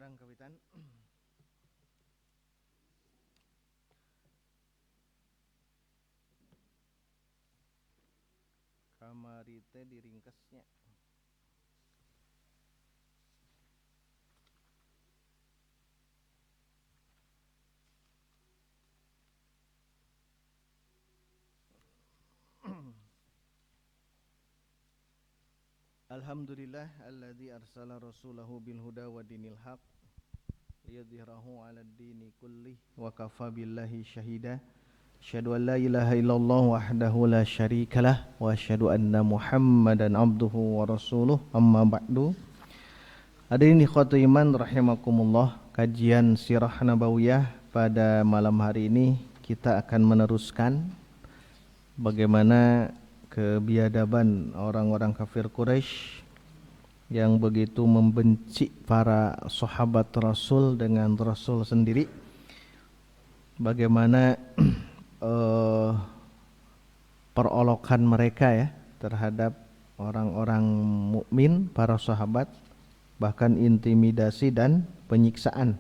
Sarang kawitan. Kamari teh diringkesnya. Alhamdulillah alladzi arsala rasulahu bil huda wa dinil haq liyudhhirahu 'alad dini kullih wa kafa billahi syahida. Asyhadu an la ilaha illallah wahdahu la syarikalah wa asyhadu anna Muhammadan abduhu wa rasuluh. Amma ba'du. Hadirin ikhwatul iman rahimakumullah, kajian sirah nabawiyah pada malam hari ini kita akan meneruskan bagaimana kebiadaban orang-orang kafir Quraisy yang begitu membenci para sahabat Rasul dengan Rasul sendiri. Bagaimana perolokan mereka ya terhadap orang-orang mukmin, para sahabat, bahkan intimidasi dan penyiksaan.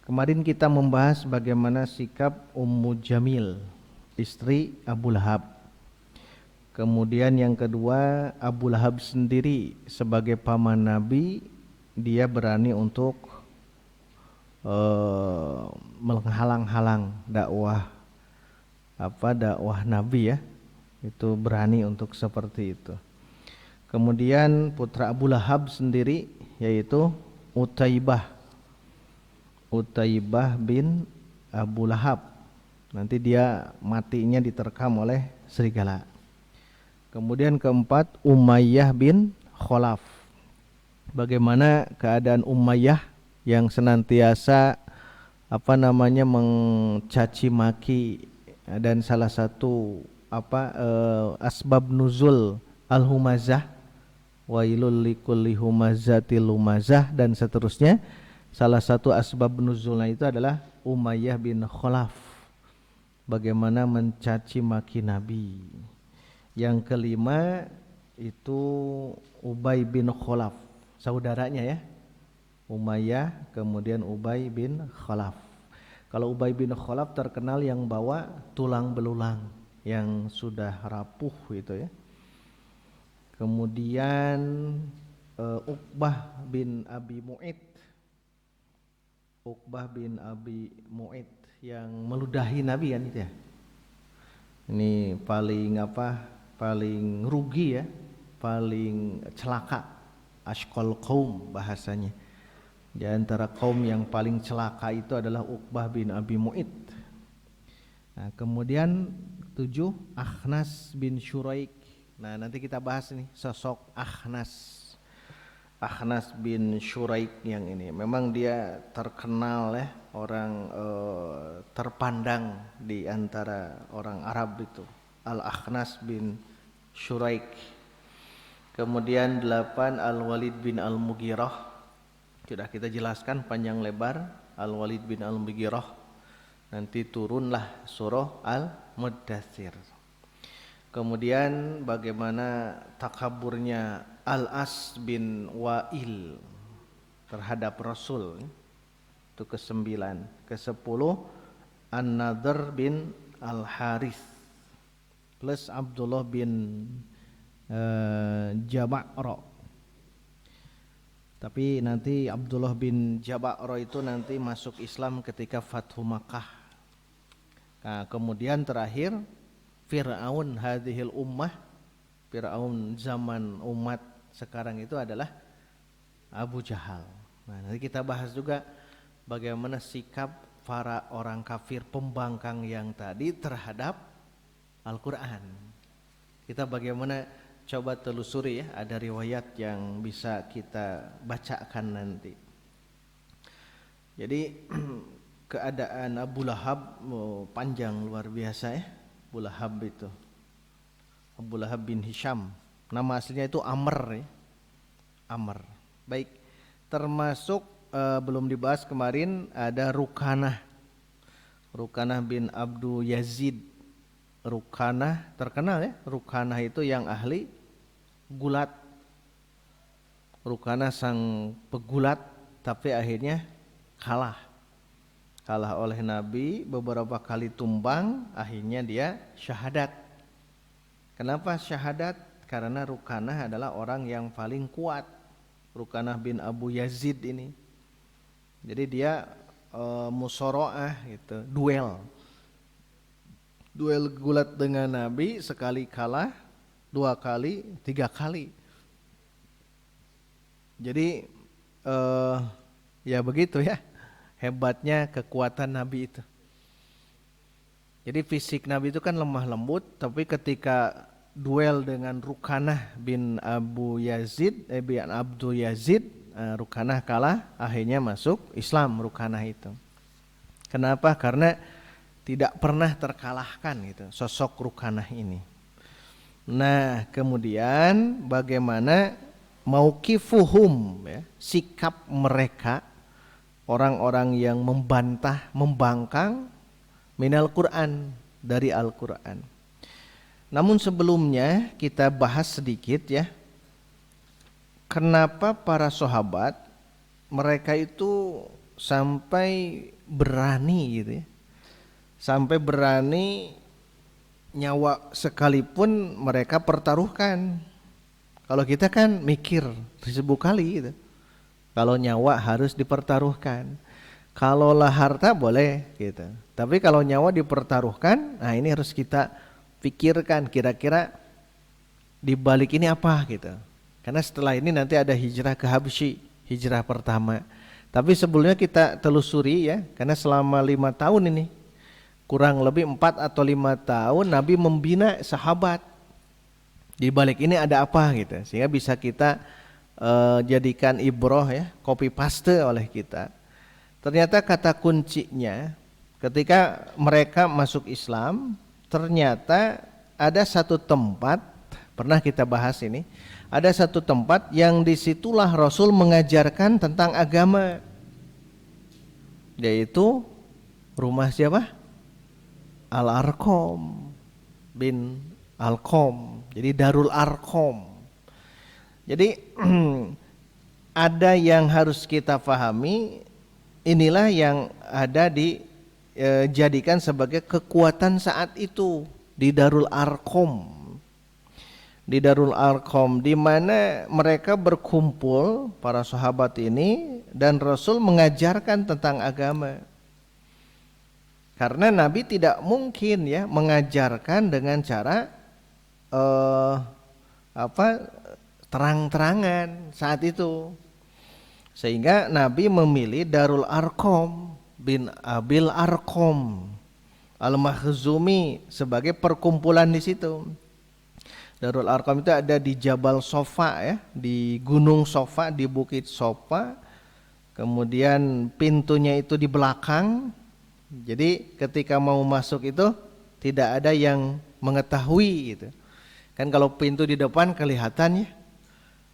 Kemarin kita membahas bagaimana sikap Ummu Jamil, istri Abu Lahab. Kemudian yang kedua, Abu Lahab sendiri sebagai paman Nabi, dia berani untuk menghalang-halang dakwah Nabi ya. Itu berani untuk seperti itu. Kemudian putra Abu Lahab sendiri yaitu Utaibah bin Abu Lahab. Nanti dia matinya diterkam oleh serigala. Kemudian keempat, Umayyah bin Khalaf. Bagaimana keadaan Umayyah yang senantiasa mencaci maki, dan salah satu asbab nuzul al-humazah, wailul likulli humazatil lumazah, dan seterusnya. Salah satu asbab nuzulnya itu adalah Umayyah bin Khalaf, bagaimana mencaci maki Nabi. Yang kelima itu Ubay bin Khalaf, saudaranya ya, Umayyah kemudian Ubay bin Khalaf. Kalau Ubay bin Khalaf terkenal yang bawa tulang belulang yang sudah rapuh itu ya. Kemudian Uqbah bin Abi Mu'id yang meludahi Nabi kan itu ya. Ini paling rugi ya, paling celaka, ashqal qaum bahasanya. Di antara kaum yang paling celaka itu adalah Uqbah bin Abi Mu'id. Nah, kemudian 7, Akhnas bin Syuraik. Nah, nanti kita bahas nih sosok Akhnas bin Syuraik yang ini. Memang dia terkenal ya, orang terpandang di antara orang Arab itu, Al-Akhnas bin Syuraik. Kemudian 8, Al-Walid bin Al-Mughirah. Sudah kita jelaskan panjang lebar Al-Walid bin Al-Mughirah. Nanti turunlah surah Al-Muddatsir. Kemudian bagaimana takaburnya Al-As bin Wa'il terhadap Rasul. Itu ke-9. Ke-10, An-Nadhr bin Al-Harith plus Abdullah bin Jaba'ra. Tapi nanti Abdullah bin Jaba'ra itu nanti masuk Islam ketika Fathu Makkah. Nah, kemudian terakhir Fir'aun hadhil ummah, Fir'aun zaman umat sekarang itu adalah Abu Jahal. Nah, nanti kita bahas juga bagaimana sikap para orang kafir pembangkang yang tadi terhadap Al-Quran. Kita bagaimana coba telusuri ya, ada riwayat yang bisa kita bacakan nanti. Jadi keadaan Abu Lahab panjang luar biasa ya. Abu Lahab itu Abu Lahab bin Hisham, nama aslinya itu Amr ya. Amr. Baik, termasuk belum dibahas kemarin ada Rukanah bin Abdu Yazid. Rukanah terkenal ya. Rukanah itu yang ahli gulat. Rukanah sang pegulat tapi akhirnya kalah oleh Nabi, beberapa kali tumbang, akhirnya dia syahadat. Kenapa syahadat? Karena Rukanah adalah orang yang paling kuat, Rukanah bin Abu Yazid ini. Jadi dia musoroah gitu, duel gulat dengan Nabi, sekali kalah, 2 kali, 3 kali. Jadi ya begitu ya, hebatnya kekuatan Nabi itu. Jadi fisik Nabi itu kan lemah lembut, tapi ketika duel dengan Rukanah bin Abdul Yazid, Rukanah kalah, akhirnya masuk Islam Rukanah itu. Kenapa? Karena tidak pernah terkalahkan gitu sosok Rukanah ini. Nah, kemudian bagaimana mauqifuhum, ya, sikap mereka orang-orang yang membantah, membangkang minal Quran, dari Al-Quran. Namun sebelumnya kita bahas sedikit ya, kenapa para sahabat mereka itu sampai berani gitu ya, sampai berani nyawa sekalipun mereka pertaruhkan. Kalau kita kan mikir 1000 kali gitu, kalau nyawa harus dipertaruhkan. Kalau lah harta boleh gitu, tapi kalau nyawa dipertaruhkan, nah ini harus kita pikirkan kira-kira di balik ini apa gitu. Karena setelah ini nanti ada hijrah ke Habsyi, hijrah pertama. Tapi sebelumnya kita telusuri ya, karena selama 5 tahun ini, kurang lebih 4 atau 5 tahun Nabi membina sahabat. Di balik ini ada apa gitu, sehingga bisa kita jadikan ibroh ya, copy paste oleh kita. Ternyata kata kuncinya ketika mereka masuk Islam, ternyata ada satu tempat, pernah kita bahas ini, ada satu tempat yang disitulah Rasul mengajarkan tentang agama, yaitu rumah siapa? Al-Arqam bin Al-Qam, jadi Darul Arqam. Jadi ada yang harus kita pahami, inilah yang ada dijadikan sebagai kekuatan saat itu di Darul Arqam. Di Darul Arqam, di mana mereka berkumpul para sahabat ini, dan Rasul mengajarkan tentang agama. Karena Nabi tidak mungkin ya mengajarkan dengan cara terang-terangan saat itu, sehingga Nabi memilih Darul Arqam bin Abil Arqam Al-Makhzumi sebagai perkumpulan di situ. Darul Arqam itu ada di Jabal Sofa ya, di Gunung Sofa, di Bukit Sofa. Kemudian pintunya itu di belakang. Jadi ketika mau masuk itu tidak ada yang mengetahui gitu. Kan kalau pintu di depan kelihatan ya,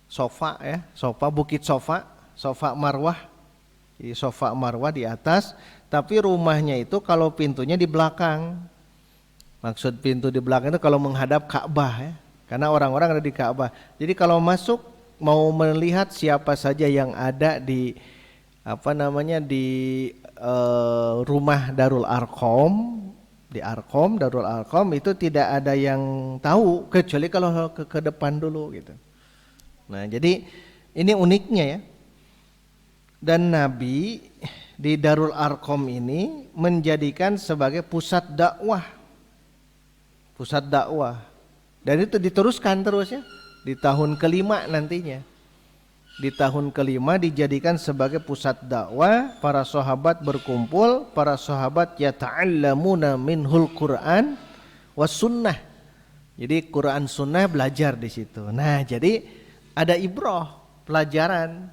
sofa ya, sofa Bukit Sofa, sofa Marwah, di sofa Marwah di atas, tapi rumahnya itu kalau pintunya di belakang. Maksud pintu di belakang itu kalau menghadap Ka'bah ya, karena orang-orang ada di Ka'bah. Jadi kalau masuk mau melihat siapa saja yang ada di di rumah Darul Arqam, di Arqam, Darul Arqam itu tidak ada yang tahu kecuali kalau ke depan dulu gitu. Nah, jadi ini uniknya ya. Dan Nabi di Darul Arqam ini menjadikan sebagai pusat dakwah. Pusat dakwah. Dan itu diteruskan terus ya. Di tahun kelima nantinya. Di tahun kelima dijadikan sebagai pusat dakwah, para sahabat berkumpul, para sahabat yata'allamuna minhul Qur'an was sunnah. Jadi Quran sunnah belajar di situ. Nah, jadi ada ibrah, pelajaran.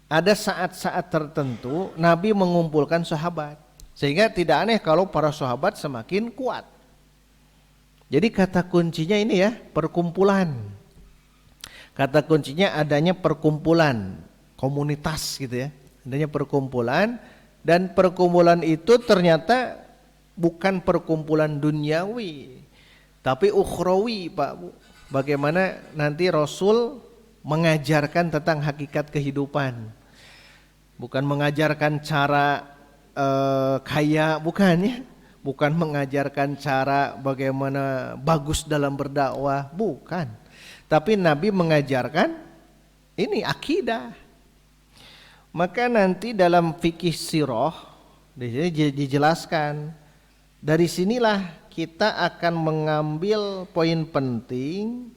Ada saat-saat tertentu Nabi mengumpulkan sahabat, sehingga tidak aneh kalau para sahabat semakin kuat. Jadi kata kuncinya ini ya, perkumpulan. Kata kuncinya adanya perkumpulan, komunitas gitu ya. Adanya perkumpulan, dan perkumpulan itu ternyata bukan perkumpulan duniawi, tapi ukhrawi, Pak Bu. Bagaimana nanti Rasul mengajarkan tentang hakikat kehidupan. bukan mengajarkan cara kaya, bukan ya, bukan mengajarkan cara bagaimana bagus dalam berdakwah, bukan. Tapi Nabi mengajarkan ini akidah. Maka nanti dalam fikih sirah dijelaskan, dari sinilah kita akan mengambil poin penting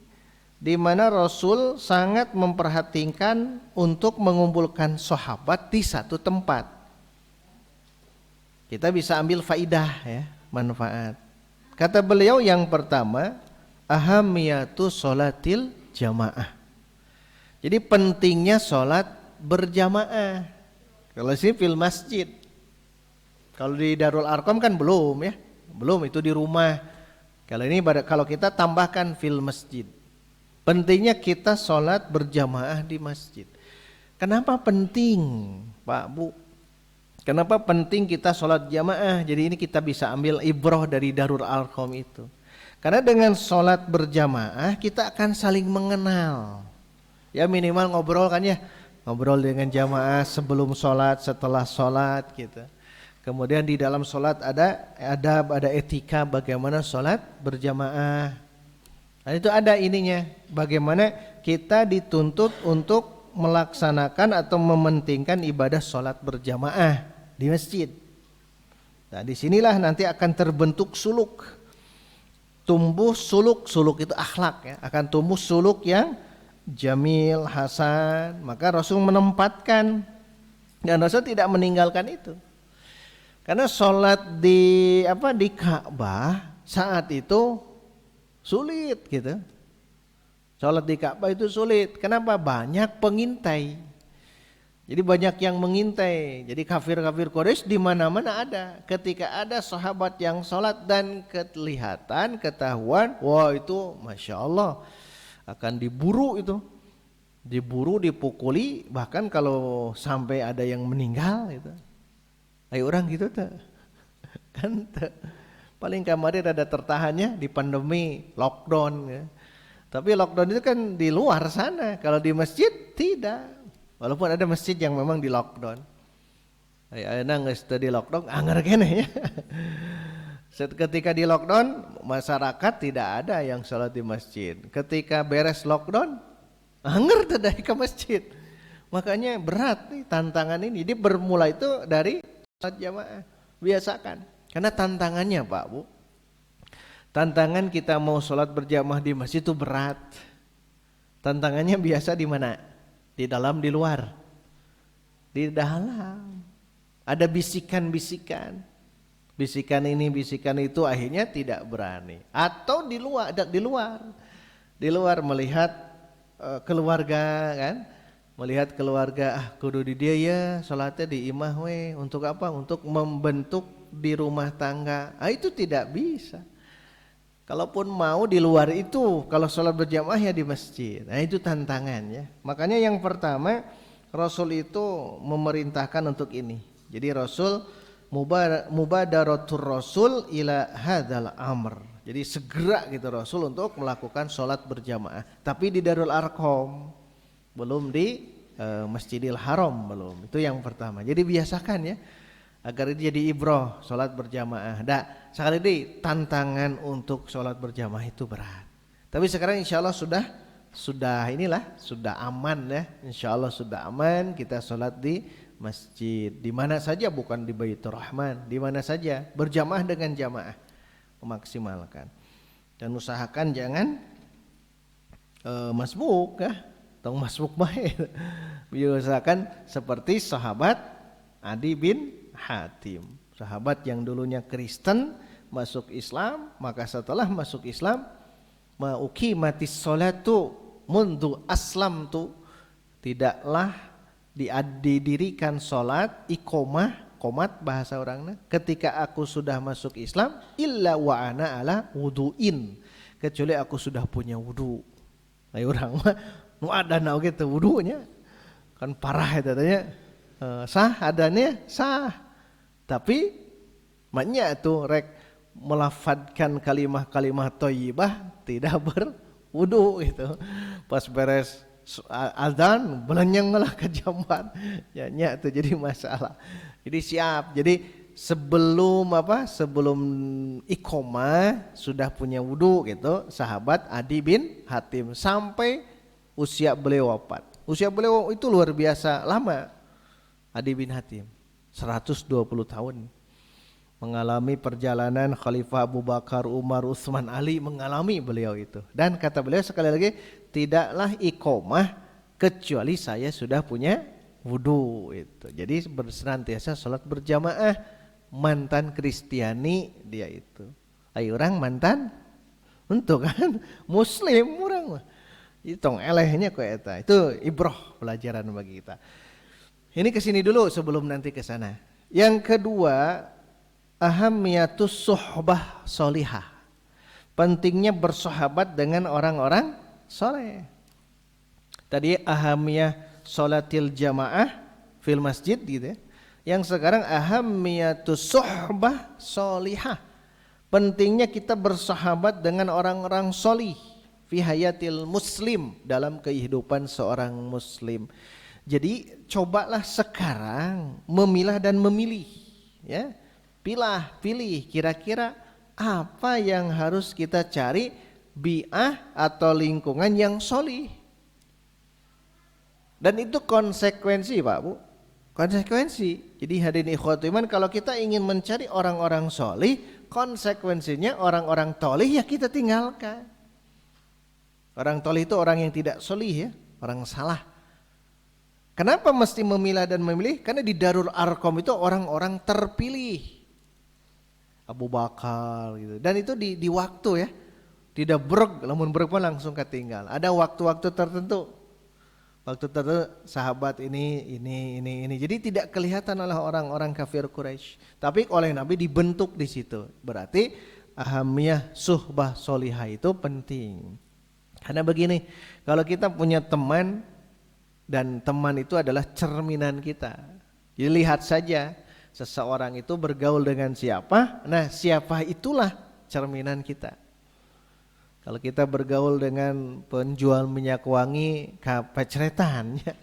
di mana Rasul sangat memperhatikan untuk mengumpulkan sahabat di satu tempat. Kita bisa ambil faidah ya, manfaat. Kata beliau yang pertama, ahamiyatu sholatil jamaah. Jadi pentingnya sholat berjamaah. Kalau sini fil masjid. Kalau di Darul Arqam kan belum ya, belum, itu di rumah. Kalau ini kalau kita tambahkan fil masjid. Pentingnya kita sholat berjamaah di masjid. Kenapa penting, Pak Bu? Kenapa penting kita sholat jamaah? Jadi ini kita bisa ambil ibrah dari Darul Arqam itu. Karena dengan sholat berjamaah kita akan saling mengenal. Ya minimal ngobrol kan ya, ngobrol dengan jamaah sebelum sholat, setelah sholat gitu. Kemudian di dalam sholat ada adab, ada etika bagaimana sholat berjamaah. Nah, itu ada ininya, bagaimana kita dituntut untuk melaksanakan atau mementingkan ibadah sholat berjamaah di masjid. Nah, disinilah nanti akan terbentuk suluk, tumbuh suluk itu akhlak ya, akan tumbuh suluk yang jamil, hasan. Maka Rasul menempatkan dan Rasul tidak meninggalkan itu. Karena sholat di Ka'bah saat itu sulit gitu. Sholat di Ka'bah itu sulit. Kenapa? Banyak pengintai. Jadi banyak yang mengintai. Jadi kafir-kafir Quraisy di mana-mana ada. Ketika ada sahabat yang sholat dan kelihatan, ketahuan, wah itu masya Allah akan diburu itu. Diburu, dipukuli, bahkan kalau sampai ada yang meninggal gitu. Ayo orang gitu tuh. Kan tuh. Paling kemarin ada tertahannya di pandemi lockdown ya. Tapi lockdown itu kan di luar sana. Kalau di masjid tidak. Walaupun ada masjid yang memang di lockdown. Ayeuna geus teu di lockdown anger keneh ya. Ketika di lockdown masyarakat tidak ada yang sholat di masjid. Ketika beres lockdown anger teu dari ke masjid. Makanya berat nih tantangan ini. Jadi bermula itu dari sholat jamaah. Biasakan. Karena tantangannya Pak Bu, tantangan kita mau sholat berjamaah di masjid itu berat. Tantangannya biasa di mana? Di dalam, di luar. Di dalam ada bisikan-bisikan, bisikan ini, bisikan itu, akhirnya tidak berani. Atau di luar melihat keluarga kan, melihat keluarga kudu di dia ya sholatnya di imah we, untuk apa? Untuk membentuk di rumah tangga. Itu tidak bisa. Kalaupun mau di luar itu, kalau sholat berjamaah ya di masjid. Nah itu tantangannya. Makanya yang pertama Rasul itu memerintahkan untuk ini. Jadi Rasul mubadaratur Rasul ila hadzal amr. Jadi segera gitu Rasul untuk melakukan sholat berjamaah. Tapi di Darul Arqam, belum di Masjidil Haram belum. Itu yang pertama. Jadi biasakan ya, agar itu jadi ibrah sholat berjamaah. Sekali lagi tantangan untuk sholat berjamaah itu berat. Tapi sekarang insya Allah sudah aman ya. Insya Allah sudah aman kita sholat di masjid. Di mana saja, bukan di Baitur Rahman. Di mana saja berjamaah dengan jamaah, memaksimalkan. Dan usahakan jangan masbuk ya. Tong masbuk baik. Biasakan seperti sahabat Adi bin Hatim, sahabat yang dulunya Kristen masuk Islam, maka setelah masuk Islam mauqimatis sholatu mundu aslamtu, tidaklah didirikan sholat iqomah, qomat bahasa orangnya, ketika aku sudah masuk Islam illa wa ana ala wuduin, kecuali aku sudah punya wudu. Ayo orang mah nu adana gitu wudunya kan parah eta tanya. Sah adanya sah. Tapi maknya itu rek melafadkan kalimah-kalimah thayyibah tidak berwudu gitu. Pas beres azan belenyeng lah ke jamban. Ya itu jadi masalah. Jadi siap. Jadi sebelum iqomah sudah punya wudu gitu sahabat Adi bin Hatim sampai usia beliau wafat. Usia beliau itu luar biasa lama. Adi bin Hatim 120 tahun mengalami perjalanan Khalifah Abu Bakar, Umar, Utsman, Ali, mengalami beliau itu. Dan kata beliau sekali lagi, tidaklah iqomah kecuali saya sudah punya wudu itu. Jadi bersenantiasa salat berjamaah. Mantan Kristiani dia itu. Ayo orang mantan untuk kan muslim orang mah. Itu elehnya kok eta. Itu ibroh pelajaran bagi kita. Ini kesini dulu sebelum nanti ke sana. Yang kedua, ahamiyatus suhbah solihah. Pentingnya bersahabat dengan orang-orang soleh. Tadi ahamiyah sholatil jamaah fil masjid gitu ya. Yang sekarang ahamiyatus suhbah solihah. Pentingnya kita bersahabat dengan orang-orang solih fi hayatil muslim, dalam kehidupan seorang muslim. Jadi cobalah sekarang memilah dan memilih ya. Pilih kira-kira apa yang harus kita cari bi'ah atau lingkungan yang solih. Dan itu konsekuensi Pak Bu, konsekuensi. Jadi hadirin ikhwatul iman, kalau kita ingin mencari orang-orang solih, konsekuensinya orang-orang tolih ya kita tinggalkan. Orang tolih itu orang yang tidak solih ya, orang salah. Kenapa mesti memilah dan memilih? Karena di Darul Arqam itu orang-orang terpilih. Abu Bakar gitu. Dan itu di waktu ya. Tidak brek, lamun brek pun langsung ketinggal. Ada waktu-waktu tertentu. Waktu tertentu sahabat ini. Jadi tidak kelihatan oleh orang-orang kafir Quraisy. Tapi oleh Nabi dibentuk di situ. Berarti ahamiyah suhbah solihah itu penting. Karena begini, kalau kita punya teman dan teman itu adalah cerminan kita. Jadi lihat saja seseorang itu bergaul dengan siapa, nah siapa itulah cerminan kita. Kalau kita bergaul dengan penjual minyak wangi, kepeceretan ya.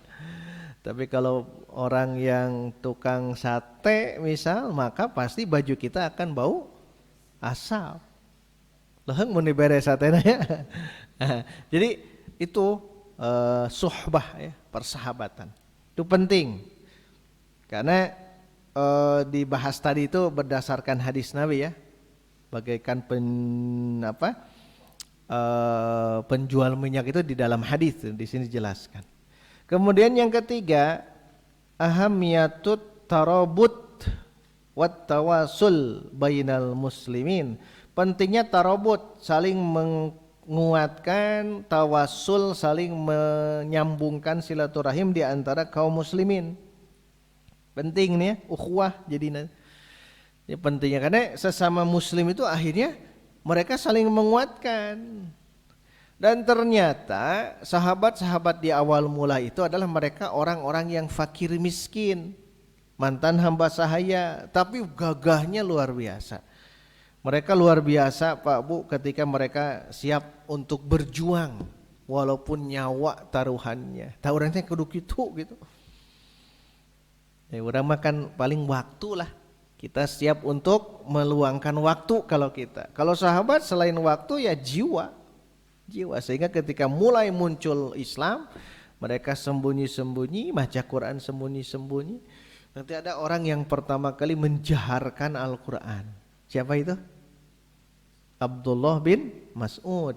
Tapi kalau orang yang tukang sate misal, maka pasti baju kita akan bau asap. Leheng mun dibere satena ya. Jadi itu suhbah ya, persahabatan. Itu penting. Karena dibahas tadi itu berdasarkan hadis Nabi ya, bagaikan penjual minyak itu di dalam hadis di sini dijelaskan. Kemudian yang ketiga, ahamiyatut tarabut wat tawasul bainal muslimin. Pentingnya tarabut, saling menguatkan, tawasul, saling menyambungkan silaturahim di antara kaum muslimin. Penting nih ya, ukhuwah jadinya. Ini pentingnya karena sesama muslim itu akhirnya mereka saling menguatkan. Dan ternyata sahabat-sahabat di awal mula itu adalah mereka orang-orang yang fakir miskin, mantan hamba sahaya, tapi gagahnya luar biasa. Mereka luar biasa Pak Bu ketika mereka siap untuk berjuang walaupun nyawa taruhannya. Tahu orangnya kudu gitu. Ya, orang makan paling waktu lah. Kita siap untuk meluangkan waktu kalau kita. Kalau sahabat selain waktu ya jiwa. Sehingga ketika mulai muncul Islam, mereka sembunyi-sembunyi, baca Quran sembunyi-sembunyi. Nanti ada orang yang pertama kali menjaharkan Al-Quran. Siapa itu? Abdullah bin Mas'ud.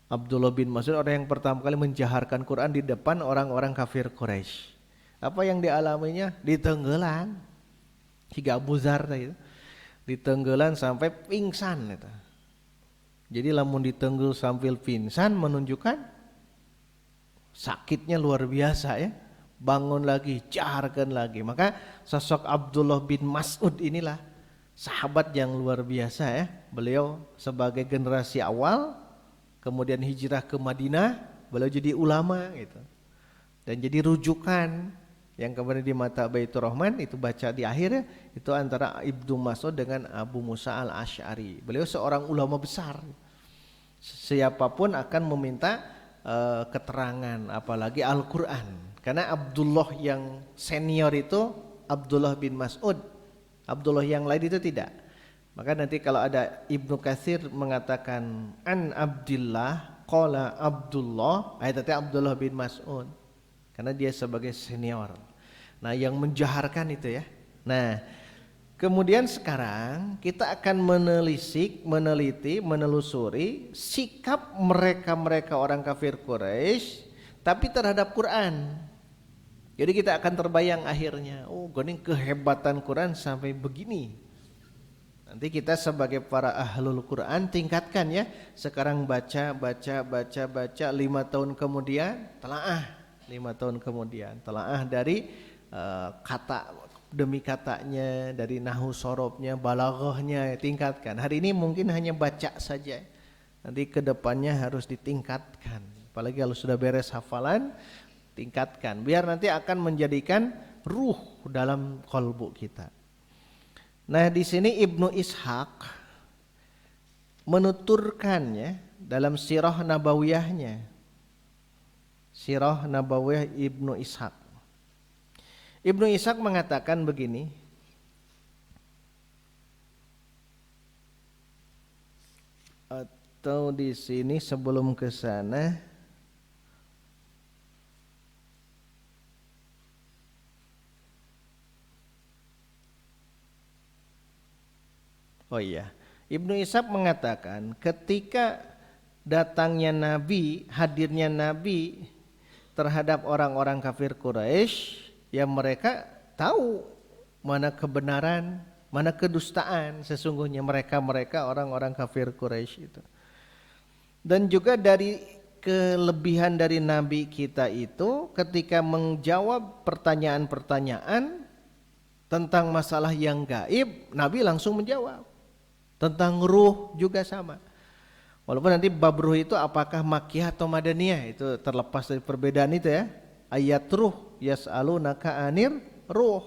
Abdullah bin Mas'ud orang yang pertama kali menjaharkan Quran di depan orang-orang kafir Quraisy. Apa yang dialaminya? Ditenggelan. Higa Abu Zar itu. Ditenggelan sampai pingsan itu. Jadi lamun ditenggel sambil pingsan menunjukkan sakitnya luar biasa ya. Bangun lagi, jaharkan lagi. Maka sosok Abdullah bin Mas'ud inilah sahabat yang luar biasa ya. Beliau sebagai generasi awal kemudian hijrah ke Madinah, beliau jadi ulama gitu. Dan jadi rujukan yang kemudian di mata Baitur Rahman itu baca di akhirnya itu antara Ibnu Mas'ud dengan Abu Musa al-Asy'ari. Beliau seorang ulama besar. Siapapun akan meminta keterangan, apalagi Al-Quran. Karena Abdullah yang senior itu Abdullah bin Mas'ud, Abdullah yang lain itu tidak. Maka nanti kalau ada Ibnu Katsir mengatakan an Abdillah qala Abdullah, itu Abdullah bin Mas'ud, karena dia sebagai senior. Nah yang menjaharkan itu ya. Nah kemudian sekarang kita akan meneliti, menelusuri sikap mereka orang kafir Quraisy tapi terhadap Quran. Jadi kita akan terbayang akhirnya, oh gini kehebatan Quran sampai begini. Nanti kita sebagai para ahlul Quran tingkatkan ya. Sekarang baca 5 tahun kemudian telaah, 5 tahun kemudian telaah dari kata demi katanya, dari nahwu sorobnya, balaghahnya tingkatkan. Hari ini mungkin hanya baca saja, nanti kedepannya harus ditingkatkan. Apalagi kalau sudah beres hafalan, tingkatkan biar nanti akan menjadikan ruh dalam kalbu kita. Nah di sini Ibnu Ishaq menuturkannya dalam sirah nabawiyahnya, sirah nabawiyah Ibnu Ishaq. Ibnu Ishaq mengatakan begini, atau di sini sebelum ke sana, oh iya, Ibnu Ishaq mengatakan ketika datangnya Nabi, hadirnya Nabi terhadap orang-orang kafir Quraisy, ya mereka tahu mana kebenaran, mana kedustaan sesungguhnya mereka orang-orang kafir Quraisy itu. Dan juga dari kelebihan dari Nabi kita itu ketika menjawab pertanyaan-pertanyaan tentang masalah yang gaib, Nabi langsung menjawab. Tentang ruh juga sama. Walaupun nanti bab ruh itu apakah Makkiyah atau Madaniyah itu terlepas dari perbedaan itu ya. Ayat ruh yas'alunaka anir ruh.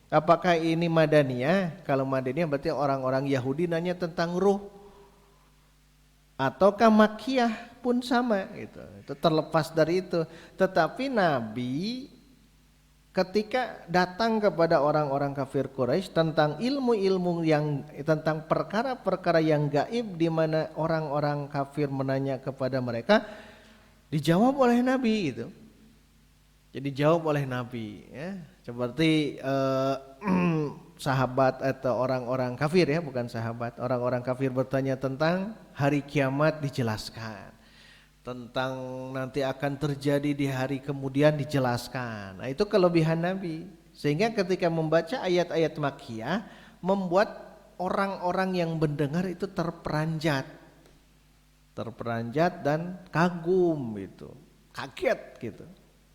Apakah ini Madaniyah? Kalau Madaniyah berarti orang-orang Yahudi nanya tentang ruh. Ataukah Makkiyah pun sama gitu. Itu terlepas dari itu. Tetapi Nabi ketika datang kepada orang-orang kafir Quraisy tentang ilmu-ilmu yang tentang perkara-perkara yang gaib di mana orang-orang kafir menanya kepada mereka, dijawab oleh Nabi itu. Jadi jawab oleh Nabi ya. Seperti sahabat atau orang-orang kafir ya, bukan sahabat, orang-orang kafir bertanya tentang hari kiamat dijelaskan, tentang nanti akan terjadi di hari kemudian dijelaskan. Nah itu kelebihan Nabi. Sehingga ketika membaca ayat-ayat Makkiyah membuat orang-orang yang mendengar itu terperanjat dan kagum gitu, kaget gitu.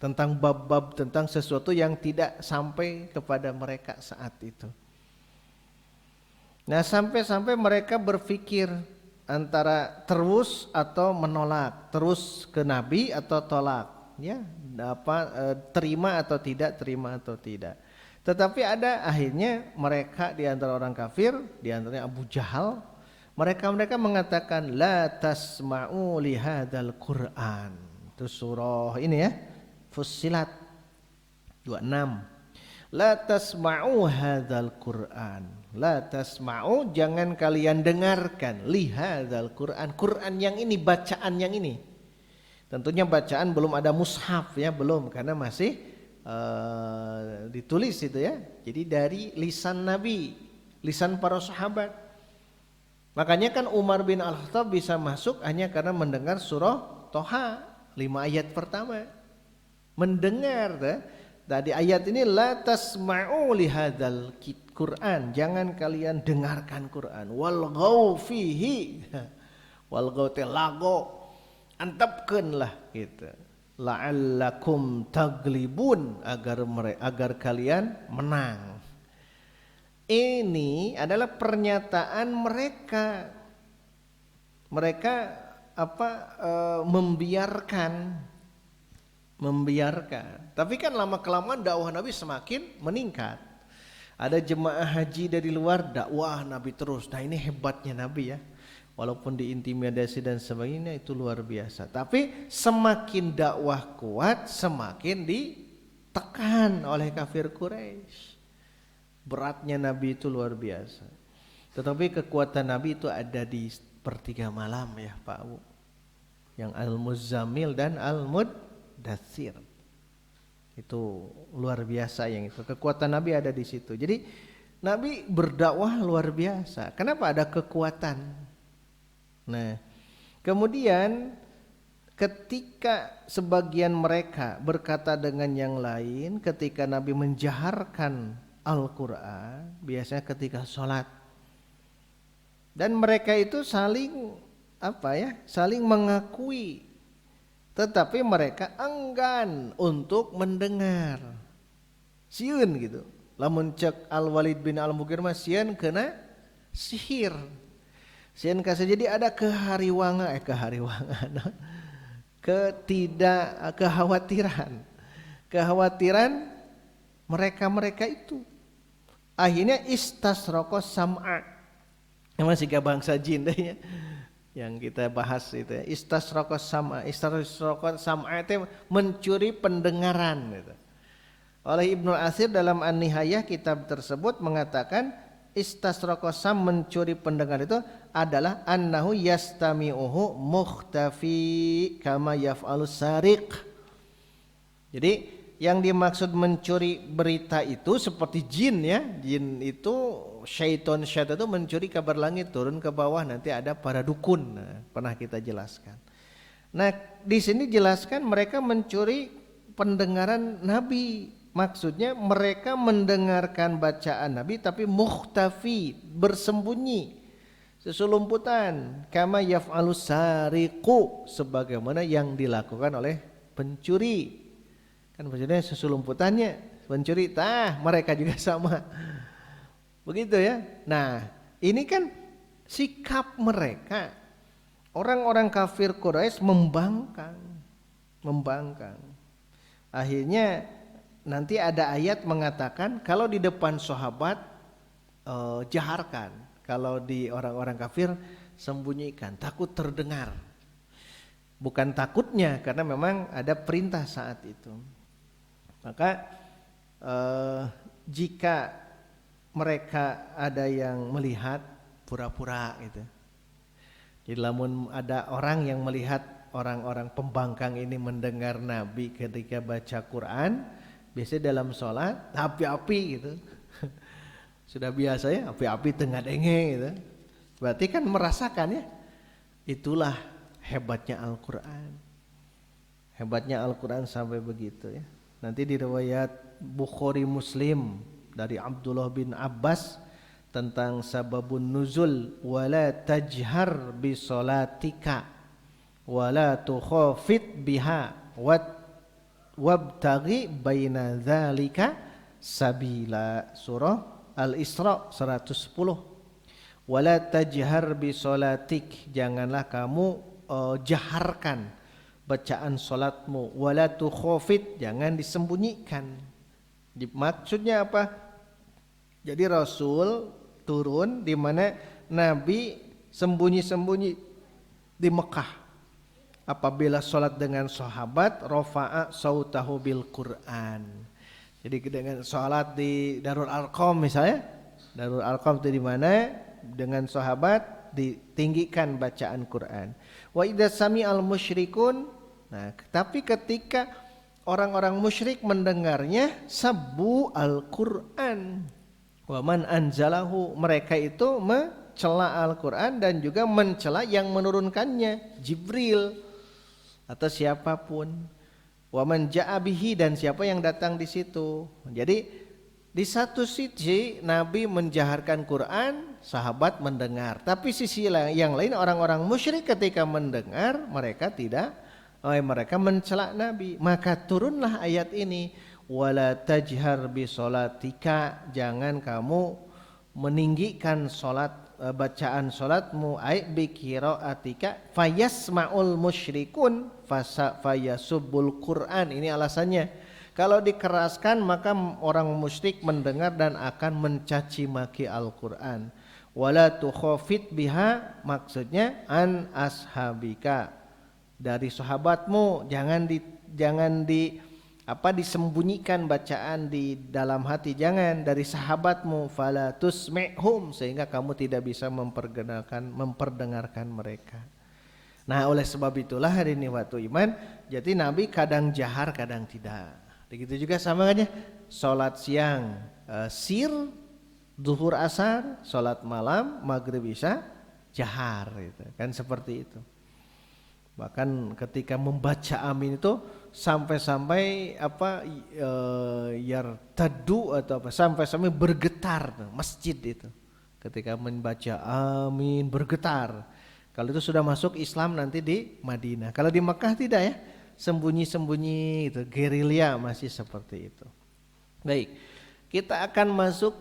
Tentang bab-bab tentang sesuatu yang tidak sampai kepada mereka saat itu. Nah sampai-sampai mereka berpikir antara terus atau menolak, terus ke Nabi atau tolak, ya terima atau tidak. Tetapi ada akhirnya mereka di antara orang kafir, di antaranya Abu Jahal, mereka mengatakan la tasma'u li hadzal Qur'an. Itu surah ini ya. Fussilat 26. La tasma'u hadzal Qur'an. La tasma'u, jangan kalian dengarkan li hadzal Qur'an. Quran yang ini, bacaan yang ini. Tentunya bacaan belum ada mushaf ya, belum, karena masih ditulis itu ya. Jadi dari lisan Nabi, lisan para sahabat. Makanya kan Umar bin Al-Khattab bisa masuk hanya karena mendengar surah Toha 5 ayat pertama. Mendengar tadi ayat ini la tasma'u li hadzal Quran, jangan kalian dengarkan Quran, walghaw fihi, walghaw telago, antapkeunlah gitu, la'allakum taglibun, agar kalian menang. Ini adalah pernyataan mereka membiarkan. Tapi kan lama kelamaan dakwah Nabi semakin meningkat. Ada jemaah haji dari luar, dakwah Nabi terus. Nah ini hebatnya Nabi ya. walaupun diintimidasi dan sebagainya itu luar biasa. Tapi semakin dakwah kuat, semakin ditekan oleh kafir Quraisy. Beratnya Nabi itu luar biasa. Tetapi kekuatan Nabi itu ada di sepertiga malam ya Pak Bu. Yang Al-Muzammil dan Al-Muddatsir. Itu luar biasa yang itu. Kekuatan Nabi ada di situ. Jadi Nabi berdakwah luar biasa. Kenapa ada kekuatan? Nah, kemudian ketika sebagian mereka berkata dengan yang lain ketika Nabi menjaharkan Al-Quran, biasanya ketika sholat. Dan mereka itu saling saling mengakui. Tetapi mereka enggan untuk mendengar. Sieun gitu. Lamun cek Al-Walid bin Al-Mughirah mah sieun kena sihir. Sieun kasih jadi ada kekhawatiran mereka itu. Akhirnya istasraqo sam'a. Masih ke bangsa jin deh ya. Yang kita bahas itu ya. Istasraqo sam'a itu mencuri pendengaran gitu. Oleh Ibnu Atsir dalam An-Nihayah kitab tersebut mengatakan istasraqo mencuri pendengar itu adalah annahu yastami'uhu mukhtafi kama yaf'alu sariq. Jadi yang dimaksud mencuri berita itu seperti jin ya. Jin itu syaitan itu mencuri kabar langit turun ke bawah, nanti ada para dukun. Nah, pernah kita jelaskan. Nah, di sini jelaskan mereka mencuri pendengaran Nabi. Maksudnya mereka mendengarkan bacaan Nabi tapi mukhtafi, bersembunyi, sesulumputan, kama yaf'alu sariqu, sebagaimana yang dilakukan oleh pencuri. Kan maksudnya sesulumputannya, pencuri, mereka juga sama. Begitu ya. Nah, ini kan sikap mereka. Orang-orang kafir Quraisy membangkang. Akhirnya nanti ada ayat mengatakan kalau di depan sahabat jaharkan, kalau di orang-orang kafir sembunyikan, takut terdengar. Bukan takutnya, karena memang ada perintah saat itu. Maka jika mereka ada yang melihat pura-pura gitu. Jadi lamun ada orang yang melihat orang-orang pembangkang ini mendengar Nabi ketika baca Quran, biasanya dalam sholat api-api gitu. Sudah biasa ya, api-api tengah denge gitu. Berarti kan merasakan ya. Itulah hebatnya Al-Quran. Hebatnya Al-Quran sampai begitu ya. Nanti di riwayat Bukhari Muslim dari Abdullah bin Abbas tentang sababun nuzul, wala tajhar bi sholatika wala tukhafit biha wabtaghi baina dzalika sabila. Surah Al-Isra 110. Wala tajhar bi sholatik, janganlah kamu jaharkan bacaan salatmu, wala tukhafit, jangan disembunyikan. Maksudnya apa? Jadi Rasul turun di mana Nabi sembunyi-sembunyi di Mekah. Apabila sholat dengan sahabat, rafa'a sautahu bil Quran. Jadi dengan sholat di Darul Arqam misalnya, Darul Arqam itu di mana dengan sahabat ditinggikan bacaan Quran. Wa idza sami'al musyrikun, nah tapi ketika orang-orang musyrik mendengarnya, sabbu al-Quran wa man anzalahu, mereka itu mencela Al-Quran dan juga mencela yang menurunkannya, Jibril atau siapapun. Wa man ja'a bihi, dan siapa yang datang di situ. Jadi di satu sisi Nabi menjaharkan Quran, sahabat mendengar. Tapi sisi yang lain orang-orang musyrik ketika mendengar mereka mereka mencela Nabi. Maka turunlah ayat ini, wala tajhar bi sholatika, jangan kamu meninggikan salat bacaan salatmu, ai bi qiraatika fayasmaul musyrikun fayasubbul Quran. Ini alasannya. Kalau dikeraskan maka orang musyrik mendengar dan akan mencaci maki Al-Quran. Wala tukhafit biha maksudnya an ashabika, dari sahabatmu, jangan disembunyikan bacaan di dalam hati, jangan dari sahabatmu, fala tusmi'hum, sehingga kamu tidak bisa memperdengarkan mereka. Nah, oleh sebab itulah hari ini waktu iman, jadi Nabi kadang jahar kadang tidak. Begitu juga sama aja salat siang sir, zuhur asar, salat malam maghrib isya jahar gitu. Kan seperti itu. Bahkan ketika membaca amin itu sampai-sampai yartaddu atau sampai-sampai bergetar masjid itu. Ketika membaca amin bergetar. Kalau itu sudah masuk Islam nanti di Madinah. Kalau di Mekah tidak ya, sembunyi-sembunyi itu, gerilya masih seperti itu. Baik, kita akan masuk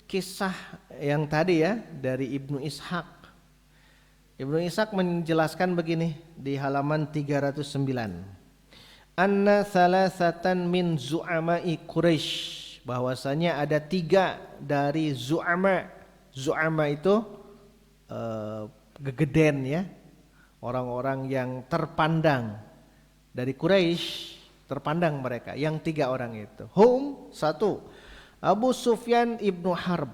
kisah yang tadi ya dari Ibnu Ishaq. Ibnu Ishaq menjelaskan begini di halaman 309. Anna salasatan min zu'ama'i Quraisy, bahwasanya ada 3 dari zu'ama. Zu'ama itu gegeden ya, orang-orang yang terpandang dari Quraisy, terpandang mereka. Yang 3 orang itu. Hum, 1 Abu Sufyan ibnu Harb.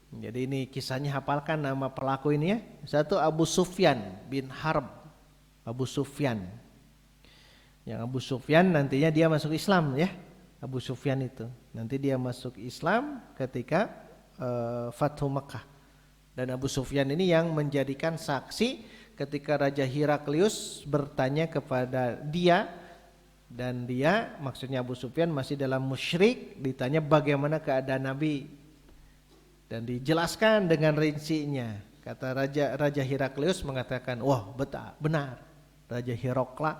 Jadi ini kisahnya, hafalkan nama pelaku ini ya. 1 Abu Sufyan bin Harb. Abu Sufyan. Yang Abu Sufyan nantinya dia masuk Islam ya. Abu Sufyan itu nanti dia masuk Islam ketika Fathu Makkah. Dan Abu Sufyan ini yang menjadikan saksi ketika Raja Heraklius bertanya kepada dia, dan dia maksudnya Abu Sufyan masih dalam musyrik, ditanya bagaimana keadaan Nabi dan dijelaskan dengan rincinya. Kata Raja Heraklius mengatakan, wah benar Raja Herakla,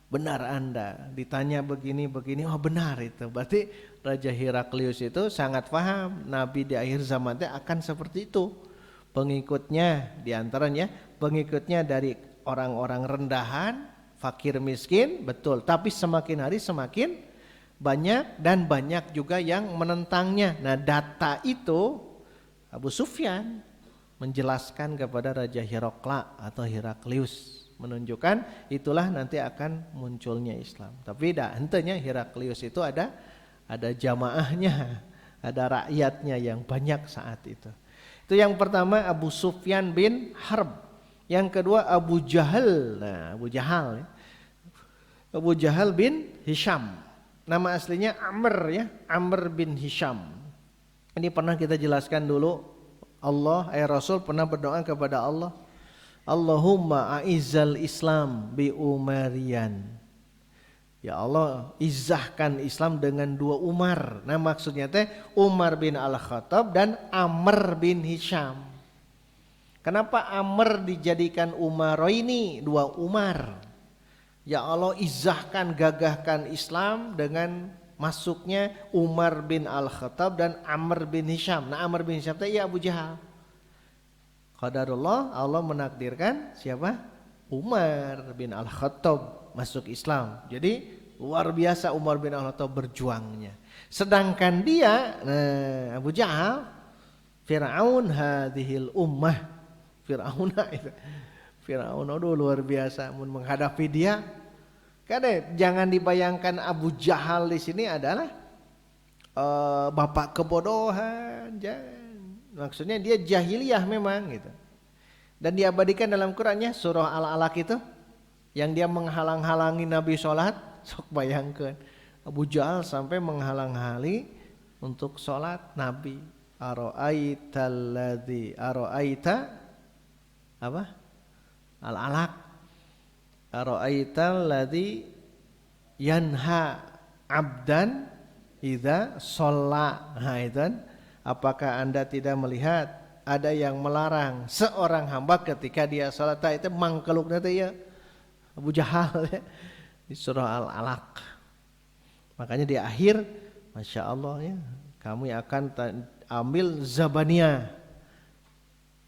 benar Anda ditanya begini, wah benar itu. Berarti Raja Heraklius itu sangat paham Nabi di akhir zaman akan seperti itu. Pengikutnya diantaranya pengikutnya dari orang-orang rendahan, fakir miskin, betul. Tapi semakin hari semakin banyak, dan banyak juga yang menentangnya. Nah, data itu Abu Sufyan menjelaskan kepada Raja Herakla atau Heraklius, menunjukkan itulah nanti akan munculnya Islam. Tapi hentenya Heraklius itu ada jamaahnya, ada rakyatnya yang banyak saat itu. Itu yang pertama Abu Sufyan bin Harb. Yang kedua Abu Jahal. Nah, Abu Jahal ya. Abu Jahal bin Hisham. Nama aslinya Amr ya, Amr bin Hisham. Ini pernah kita jelaskan dulu. Rasul pernah berdoa kepada Allah, Allahumma a'izzal Islam bi Umariyan. Ya Allah, izzahkan Islam dengan 2 Umar. Nah, maksudnya Umar bin Al-Khattab dan Amr bin Hisham. Kenapa Amr dijadikan Umaroini, 2 Umar? Ya Allah, izzahkan, gagahkan Islam dengan masuknya Umar bin Al-Khattab dan Amr bin Hisham. Nah, Amr bin Hisham itu ya Abu Jahal. Qadarullah, Allah menakdirkan siapa? Umar bin Al-Khattab masuk Islam. Jadi luar biasa Umar bin Al-Khattab berjuangnya. Sedangkan dia, Abu Jahal, Fir'aun hadhil ummah. Fir'aun itu. Fir'aun aduh luar biasa menghadapi dia. Karena jangan dibayangkan Abu Jahal di sini adalah bapak kebodohan, jangan. Maksudnya dia jahiliyah memang gitu. Dan diabadikan dalam Qur'annya surah Al-Alaq itu yang dia menghalang-halangi Nabi sholat. Sok bayangkan Abu Jahal sampai menghalang-hali untuk sholat Nabi. Aro'aita apa? Al-Alaq. Aro'aita alladzi yanha abdan idza shalla. Nah, itu kan, apakah Anda tidak melihat ada yang melarang seorang hamba ketika dia sholat? Itu mangkeluknya ya Abu Jahal ya. Di surah Al-Alaq. Makanya di akhir, Masya Allah ya, kamu akan ambil Zabaniyah.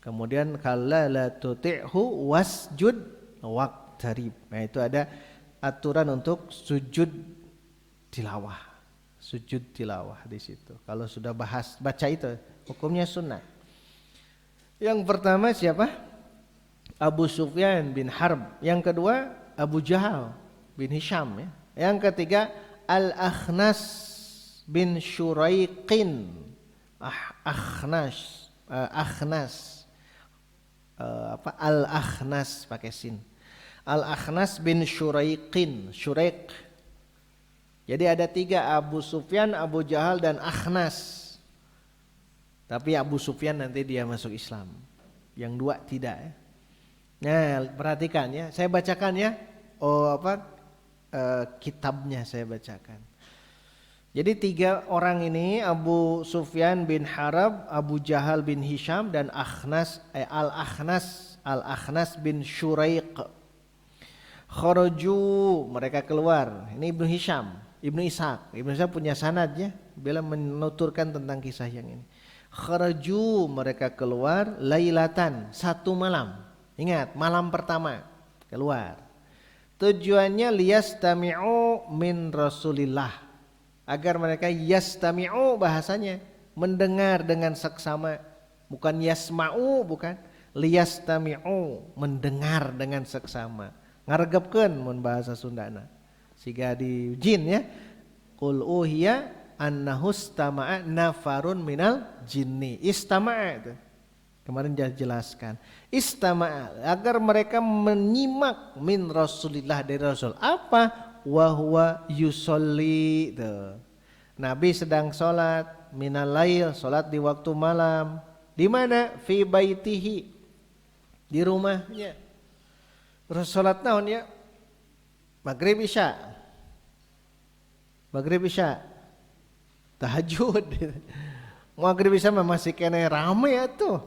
Kemudian kalla la tuti'hu wasjud waqtarib. Nah, itu ada aturan untuk sujud tilawah. Sujud tilawah di situ. Kalau sudah baca itu, hukumnya sunnah. Yang pertama siapa? Abu Sufyan bin Harb. Yang kedua Abu Jahal bin Hisham ya. Yang ketiga Al-Akhnas bin Syuraiqin. Akhnas Al-Akhnas pakai sin. Al-Akhnas bin Syuraiqin. Syuraiq. Jadi ada 3, Abu Sufyan, Abu Jahal dan Akhnas. Tapi Abu Sufyan nanti dia masuk Islam. Yang 2 tidak ya. Nah, perhatikan ya. Saya bacakan ya. Kitabnya saya bacakan. Jadi 3 orang ini, Abu Sufyan bin Harb, Abu Jahal bin Hisham dan Al-Akhnas bin Syuraiq. Kharaju, mereka keluar. Ini Ibnu Hisham, Ibnu Ishaq. Ibnu Ishaq punya sanadnya bila menuturkan tentang kisah yang ini. Kharaju, mereka keluar lailatan, 1 malam. Ingat, malam pertama keluar. Tujuannya liyastami'u min Rasulillah. Agar mereka yastami'u bahasanya, mendengar dengan seksama. Bukan yasma'u, bukan. Liyastami'u, mendengar dengan seksama. Ngaregepkeun mun bahasa Sundana. Siga di jin ya. Qul uhiya annahu istama'a nafarun minal jinni. Istama'a itu. Kemarin saya jelaskan. Istama'a, agar mereka menyimak min Rasulillah, dari Rasul. Apa? Wa huwa yusolli. Nabi sedang sholat minal lail, sholat di waktu malam. Di mana? Fi baitihi, di rumahnya. Terus sholat naon ya? Maghrib isya. Maghrib isya. Tahajud. Maghrib isya masih kene rame atuh.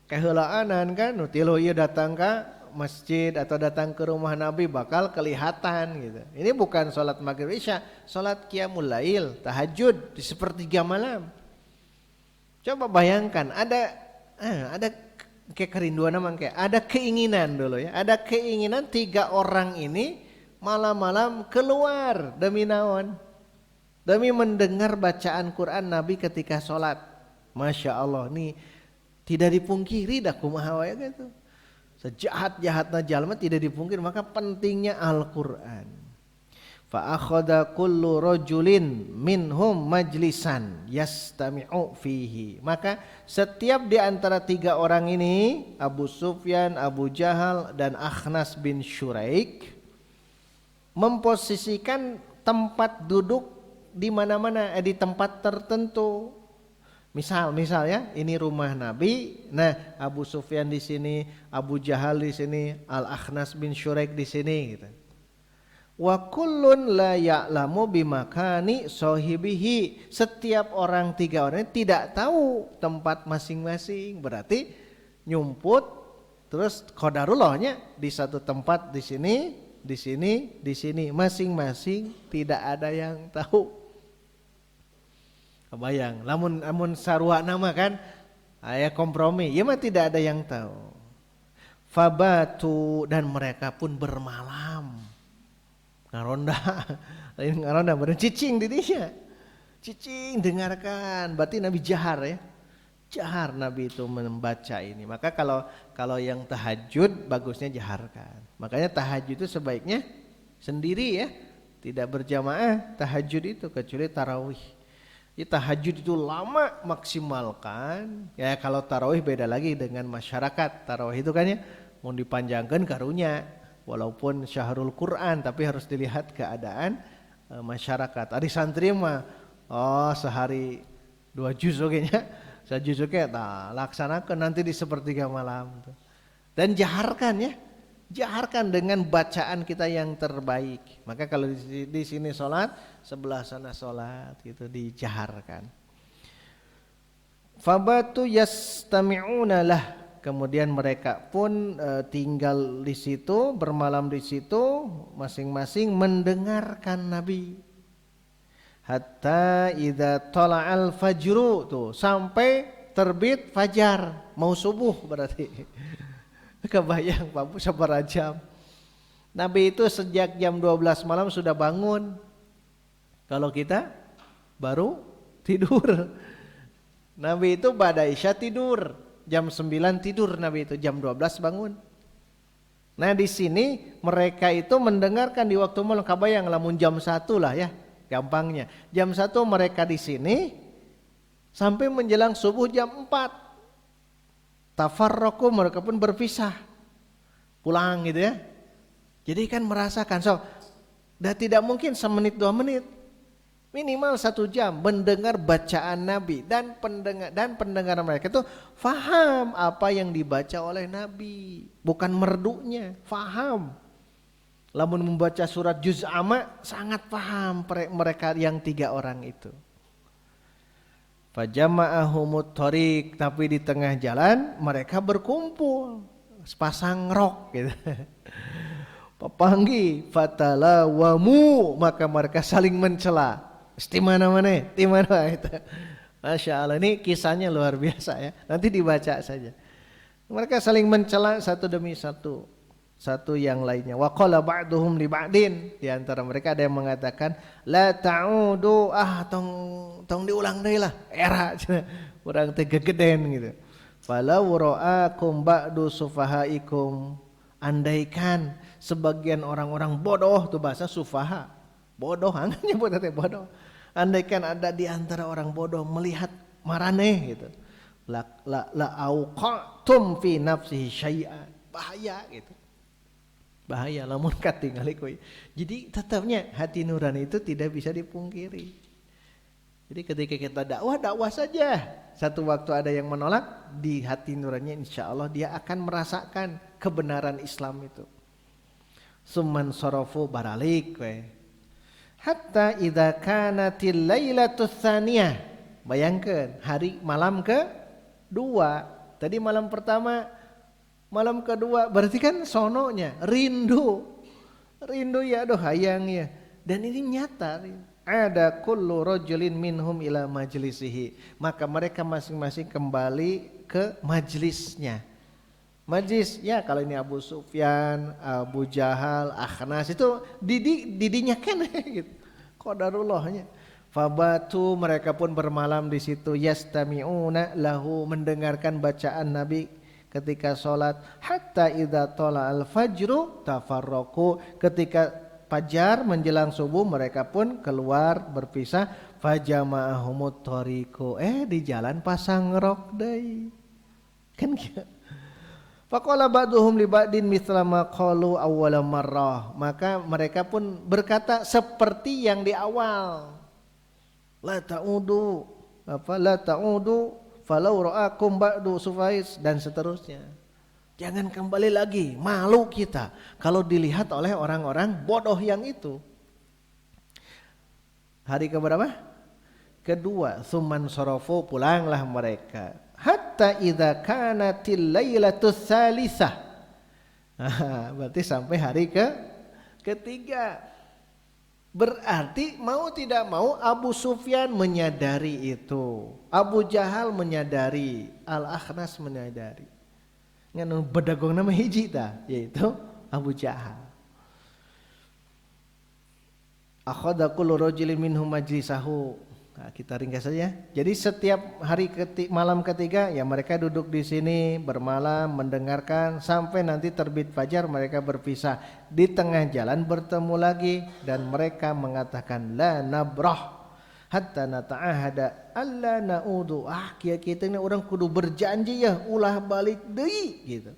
Keheulaanan kan, nu tilu ieu datang ka masjid atau datang ke rumah Nabi bakal kelihatan gitu. Ini bukan sholat maghrib isya, sholat qiyamul lail, tahajud di sepertiga malam. Coba bayangkan ada kayak kerinduan namanya, kayak ada keinginan dulu ya, ada keinginan 3 orang ini malam-malam keluar demi naon? Demi mendengar bacaan Quran Nabi ketika sholat. Masya Allah, nih tidak dipungkiri dah kumaha wae gitu. Sejahat-jahatna jalma tidak dipungkir, maka pentingnya Al-Qur'an. Fa akhadha kullu rajulin minhum majlisan yastami'u fihi. Maka setiap di antara 3 orang ini, Abu Sufyan, Abu Jahal dan Akhnas bin Syuraiq, memposisikan tempat duduk di mana-mana, di tempat tertentu. Misal ya, ini rumah Nabi. Nah, Abu Sufyan di sini, Abu Jahal di sini, Al-Akhnas bin Syuraiq di sini gitu. Wa kullun la ya'lamu bimakani sahibihi. Setiap orang 3 orang ini tidak tahu tempat masing-masing. Berarti nyumput terus qadarulahnya di satu tempat, di sini, di sini, di sini, masing-masing tidak ada yang tahu. Kebayang, lamun sarua nama kan aya kompromi, ya mah tidak ada yang tahu. Fabatu, dan mereka pun bermalam. Ngaronda bener cicing di dia. Cicing dengarkan, berarti Nabi jahar ya. Jahar Nabi itu membaca ini. Maka kalau yang tahajud bagusnya jaharkan. Makanya tahajud itu sebaiknya sendiri ya. Tidak berjamaah tahajud itu, kecuali tarawih. Ya, tahajud itu lama maksimalkan. Ya kalau tarawih beda lagi dengan masyarakat. Tarawih itu kan ya mau dipanjangkan karunya. Walaupun syahrul Quran, tapi harus dilihat keadaan masyarakat. Adi santri mah sehari 2 juz kayaknya. 1 juz kayak laksanakan nanti di sepertiga malam. Dan jaharkan ya. Jaharkan dengan bacaan kita yang terbaik. Maka kalau di sini sholat, sebelah sana sholat, gitu dijaharkan. Fabatu yastami'una lah. Kemudian mereka pun tinggal di situ, bermalam di situ, masing-masing mendengarkan Nabi. Hatta idza tala'al fajru, tuh sampai terbit fajar, mau subuh berarti. Kebayang Pak Bu sabaraha jam. Nabi itu sejak jam 12 malam sudah bangun. Kalau kita baru tidur. Nabi itu ba'da isya tidur. Jam 9 tidur Nabi itu, jam 12 bangun. Nah di sini mereka itu mendengarkan di waktu malam, kabayang lamun jam 1 lah ya, gampangnya. Jam 1 mereka di sini sampai menjelang subuh jam 4. Tafarraqu, mereka pun berpisah. Pulang gitu ya. Jadi kan merasakan, dah tidak mungkin semenit 2 menit. Minimal 1 jam mendengar bacaan Nabi, dan pendengar mereka itu faham apa yang dibaca oleh Nabi, bukan merdunya, faham. Lamun membaca surat juz amma sangat paham mereka yang 3 orang itu. Fajama'ahumut thoriq, tapi di tengah jalan mereka berkumpul sepasang rok gitu. Papanggi fatalawamu, maka mereka saling mencela. Di mana-mana itu. Masya Allah, ini kisahnya luar biasa ya. Nanti dibaca saja. Mereka saling mencela satu demi satu yang lainnya. Wa qala ba'duhum li ba'din, di antara mereka ada yang mengatakan la ta'udu, tong diulang deui lah era urang teh gegeden gitu. Falau ra'akum ba'du sufahaikum, andaikan sebagian orang-orang bodoh, tuh bahasa sufaha, bodoh, nyebut teh bodoh. Andaikan ada di antara orang bodoh melihat maraneh gitu, la auqatum fi nafsihi syai'an, bahaya gitu. Bahaya lamun katingali kuy. Jadi tetapnya hati nurani itu tidak bisa dipungkiri. Jadi ketika kita dakwah saja, satu waktu ada yang menolak, di hati nuraninya insyaallah dia akan merasakan kebenaran Islam itu. Summan sarafu baralik we. Hatta idza kanatil lailatus tsaniyah. Bayangkan malam kedua. Tadi malam pertama, malam kedua berarti kan sononya rindu ya, aduh hayang ya. Dan ini nyata. Ada kullu rajulin minhum ila majlisihi. Maka mereka masing-masing kembali ke majlisnya. Majlis ya, kalau ini Abu Sufyan, Abu Jahal, Akhnas itu didinya kan gitu. Qadarullahnya. Fabatu, mereka pun bermalam di situ, yastami'una lahu, mendengarkan bacaan Nabi ketika sholat. Hatta idza tala'al fajru tafarraqu, ketika fajar menjelang subuh mereka pun keluar berpisah. Fajama'ahumut thoriqu, di jalan pasang rok deui. Kan gitu. Faqala ba'duhum li ba'din mithla ma qalu awwala marrah, maka mereka pun berkata seperti yang di awal. La ta'udu falau ra'akum ba'du sufais, dan seterusnya. Jangan kembali lagi, malu kita kalau dilihat oleh orang-orang bodoh yang itu. Hari keberapa? Kedua, summan sarafu, pulanglah mereka. Hatta idza kanatil lailatus tsalisah. Berarti sampai hari ketiga. Berarti mau tidak mau Abu Sufyan menyadari itu, Abu Jahal menyadari, Al-Akhnas menyadari. Nganu bedagong nama hiji ta, yaitu Abu Jahal. Akhadha kullu rajulin minhum majlisahu. Nah, kita ringkas saja. Jadi setiap hari malam ketiga ya mereka duduk di sini bermalam mendengarkan sampai nanti terbit fajar mereka berpisah. Di tengah jalan bertemu lagi dan mereka mengatakan la nabrah hatta nata'ahada alla na'udu. Kita ini orang kudu berjanji ya ulah balik deui gitu.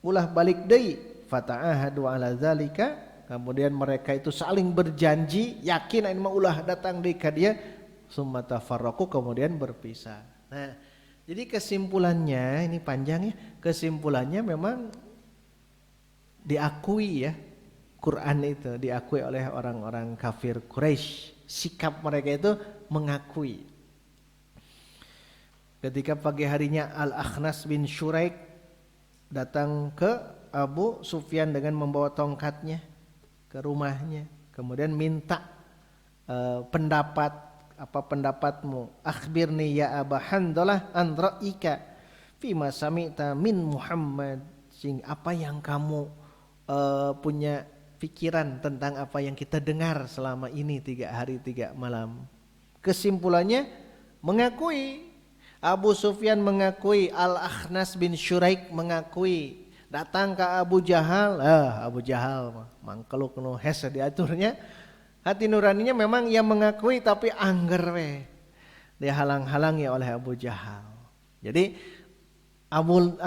Ulah balik deui. Fata'ahadu ala zalika. Kemudian mereka itu saling berjanji, yakin ini mah ulah datang deui ka dia, summa tafarraqu, kemudian berpisah. Nah, jadi kesimpulannya ini panjang ya. Kesimpulannya memang diakui ya, Quran itu diakui oleh orang-orang kafir Quraisy. Sikap mereka itu mengakui. Ketika pagi harinya Al-Akhnas bin Syuraik datang ke Abu Sufyan dengan membawa tongkatnya ke rumahnya, kemudian minta pendapat, apa pendapatmu? Akhbirni ya Aba Handalah an ra'ika fima sami'ta min Muhammad. Apa yang kamu punya pikiran tentang apa yang kita dengar selama ini 3 hari 3 malam. Kesimpulannya mengakui Abu Sufyan mengakui, Al-Akhnas bin Syuraik mengakui, datang ke Abu Jahal, Abu Jahal mangkeluk nu hese diaturnya. Hati nuraninya memang ia mengakui tapi angger we. Dia halang-halangi oleh Abu Jahal. Jadi Abu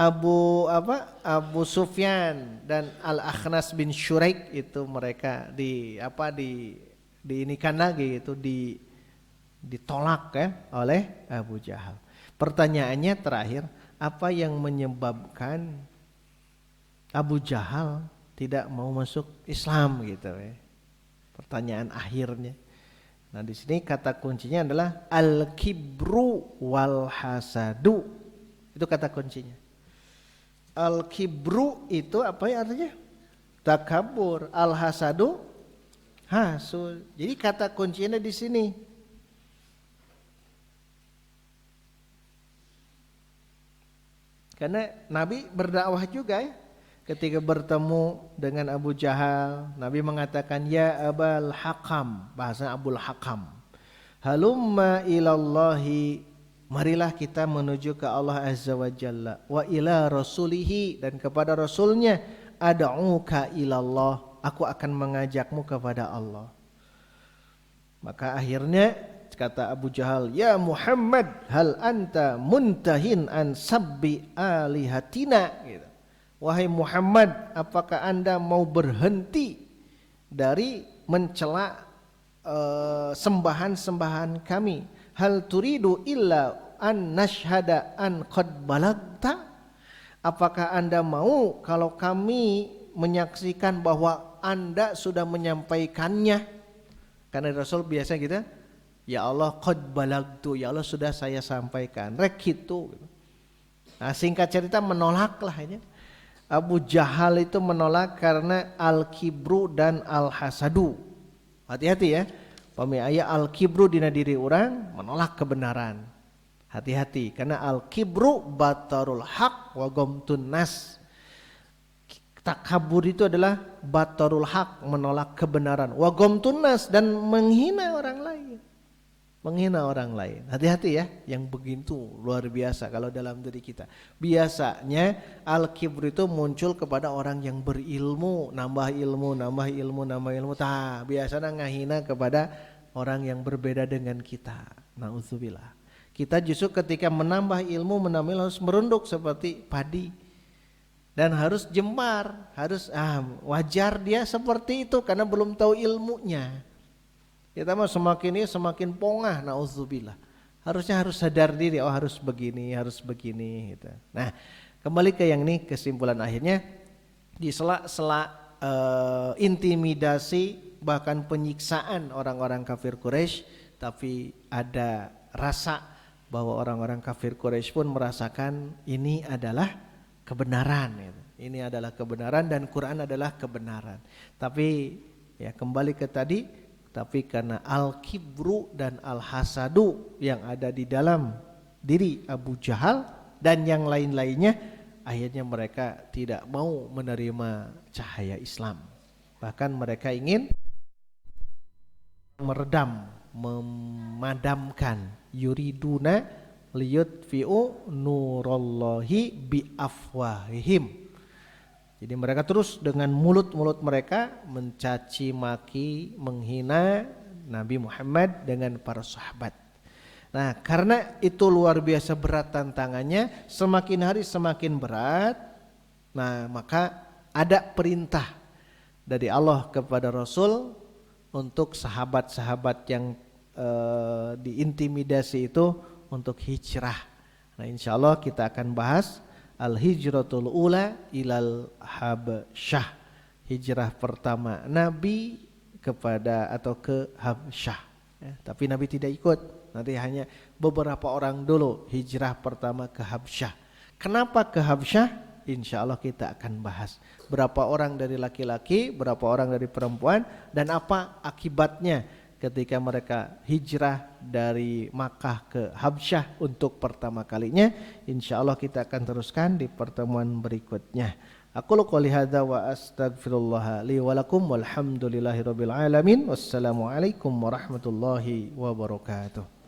Sufyan dan Al-Akhnas bin Syuraik itu mereka diinikan lagi itu ditolak ya oleh Abu Jahal. Pertanyaannya terakhir, apa yang menyebabkan Abu Jahal tidak mau masuk Islam gitu ya? Pertanyaan akhirnya. Nah di sini kata kuncinya adalah al-kibru wal hasadu. Itu kata kuncinya. Al-kibru itu apa ya artinya? Takabur. Al-hasadu hasud. Jadi kata kuncinya di sini. Karena Nabi berdakwah juga ya. Ketika bertemu dengan Abu Jahal, Nabi mengatakan ya Abul Hakam, bahasa Abul Hakam. Halumma ilallahi, marilah kita menuju ke Allah Azza wa Jalla, wa ila rasulihi, dan kepada Rasulnya, ad'uka ilallah, aku akan mengajakmu kepada Allah. Maka akhirnya kata Abu Jahal, ya Muhammad, hal anta muntahin an sabbi alihatina, gitu. Wahai Muhammad, apakah anda mau berhenti dari mencela sembahan-sembahan kami? Hal turidu illa an nashhada an qad balagta? Apakah anda mau kalau kami menyaksikan bahwa anda sudah menyampaikannya? Karena Rasul biasa gitu, ya Allah qad balagtu, ya Allah sudah saya sampaikan, rek gitu. Nah singkat cerita menolaklah ini. Abu Jahal itu menolak karena al-kibru dan al-hasadu. Hati-hati ya. Pemiaya al-kibru dina diri orang menolak kebenaran. Hati-hati karena al-kibru batarul haq wa gomtun nas. Takabur itu adalah batarul haq, menolak kebenaran, wa gomtun nas, dan menghina orang lain. Menghina orang lain. Hati-hati ya, yang begitu luar biasa kalau dalam diri kita. Biasanya al-kibr itu muncul kepada orang yang berilmu, nambah ilmu. Biasanya ngahina kepada orang yang berbeda dengan kita. Na'udzubillah. Kita justru ketika menambah ilmu harus merunduk seperti padi. Dan harus jembar, harus wajar dia seperti itu karena belum tahu ilmunya. Kita mah semakin pongah, na'udzubillah. Harusnya harus sadar diri, harus begini gitu. Nah, kembali ke yang ini, kesimpulan akhirnya di sela-sela intimidasi bahkan penyiksaan orang-orang kafir Quraisy, tapi ada rasa bahwa orang-orang kafir Quraisy pun merasakan ini adalah kebenaran gitu. Ini adalah kebenaran dan Quran adalah kebenaran. Tapi ya kembali ke tadi, tapi karena al-kibru dan al-hasadu yang ada di dalam diri Abu Jahal dan yang lain-lainnya, akhirnya mereka tidak mau menerima cahaya Islam. Bahkan mereka ingin memadamkan, yuriduna liyutfi'u nurallahi biafwahihim. Jadi mereka terus dengan mulut-mulut mereka mencaci maki, menghina Nabi Muhammad dengan para sahabat. Nah, karena itu luar biasa berat tantangannya, semakin hari semakin berat. Nah, maka ada perintah dari Allah kepada Rasul untuk sahabat-sahabat yang diintimidasi itu untuk hijrah. Nah, insyaallah kita akan bahas al-hijratul ula ilal Habsyah, hijrah pertama Nabi kepada atau ke Habsyah ya, tapi Nabi tidak ikut, nanti hanya beberapa orang dulu hijrah pertama ke Habsyah. Kenapa ke Habsyah? Insyaallah kita akan bahas berapa orang dari laki-laki, berapa orang dari perempuan, dan apa akibatnya ketika mereka hijrah dari Makkah ke Habsyah untuk pertama kalinya. Insyaallah kita akan teruskan di pertemuan berikutnya. Aqulu qouli hadza wa astaghfirullah li wa lakum walhamdulillahirabbil alamin. Wassalamualaikum warahmatullahi wabarakatuh.